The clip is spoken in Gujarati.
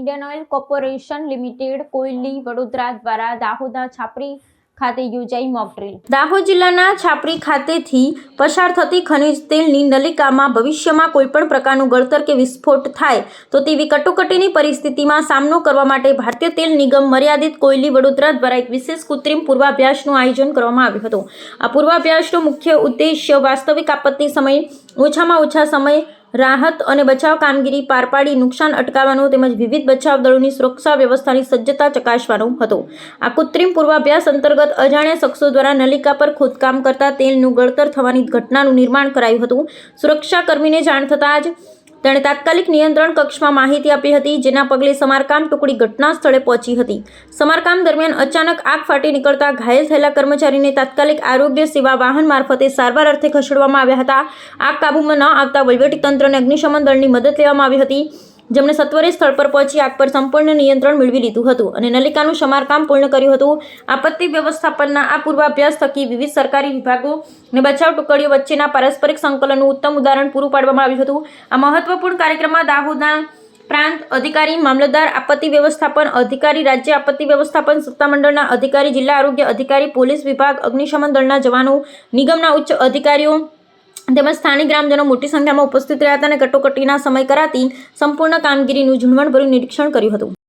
Indian oil corporation limited Koyali Vadodara દ્વારા દાહોદના છાપરી ખાતે યોજાઈ મોક ડ્રીલ। દાહોદ જિલ્લાના છાપરી ખાતેથી પસાર થતી ખનિજ તેલની નલિકામાં ભવિષ્યમાં કોઈપણ પ્રકારનું ગળતર કે વિસ્ફોટ થાય તો તેવી કટોકટીની પરિસ્થિતિમાં સામનો કરવા માટે ભારતીય તેલ નિગમ મર્યાદિત કોયલી વડોદરા દ્વારા એક વિશેષ કૃત્રિમ પૂર્વાભ્યાસનું આયોજન કરવામાં આવ્યું હતું। આ પૂર્વાભ્યાસનો મુખ્ય ઉદ્દેશ્ય વાસ્તવિક આપત્તિ સમયે ઓછામાં ઓછા સમય રાહત અને બચાવ કામગીરી પાર પાડી નુકસાન અટકાવવાનો તેમજ વિવિધ બચાવ દળોની સુરક્ષા વ્યવસ્થાની સજ્જતા ચકાસવાનો હતો। આ કૃત્રિમ પૂર્વાભ્યાસ અંતર્ગત અજાણ્યા શખ્સો દ્વારા નલિકા પર ખોદકામ કરતા તેલનું ગળતર થવાની ઘટનાનું નિર્માણ કરાયું હતું। સુરક્ષાકર્મીને જાણ થતાં જ તેણે તાત્કાલિક નિયંત્રણ કક્ષમાં માહિતી આપી હતી, જેના પગલે સમારકામ ટુકડી ઘટના સ્થળે પહોંચી હતી। સમારકામ દરમિયાન અચાનક આગ ફાટી નીકળતા ઘાયલ થયેલા કર્મચારીને તાત્કાલિક આરોગ્ય સેવા વાહન મારફતે સારવાર અર્થે ખસેડવામાં આવ્યા હતા। આગ કાબૂમાં ન આવતા વહીવટીતંત્ર અને અગ્નિશમન દળની મદદ લેવામાં આવી હતી, જેમણે સત્વરે સ્થળ પર પહોંચી આગ પર સંપૂર્ણ નિયંત્રણ મેળવી લીધું હતું અને નલિકાનું સમારકામ પૂર્ણ કર્યું હતું। આપત્તિ વ્યવસ્થાપનના આ પૂર્વાભ્યાસ થકી વિવિધ સરકારી વિભાગો અને બચાવ ટુકડીઓ વચ્ચેના પારસ્પરિક સંકલનનું ઉત્તમ ઉદાહરણ પૂરું પાડવામાં આવ્યું હતું। આ મહત્વપૂર્ણ કાર્યક્રમમાં દાહોદના પ્રાંત અધિકારી, મામલતદાર, આપત્તિ વ્યવસ્થાપન અધિકારી, રાજ્ય આપત્તિ વ્યવસ્થાપન સત્તામંડળના અધિકારી, જિલ્લા આરોગ્ય અધિકારી, પોલીસ વિભાગ, અગ્નિશમન દળના જવાનો, નિગમના ઉચ્ચ અધિકારીઓ તેમજ સ્થાનિક ગ્રામજનો મોટી સંખ્યામાં ઉપસ્થિત રહ્યા હતા અને કટોકટીના સમય કરાતી સંપૂર્ણ કામગીરીનું ઝીણવટભર્યું નિરીક્ષણ કર્યું હતું।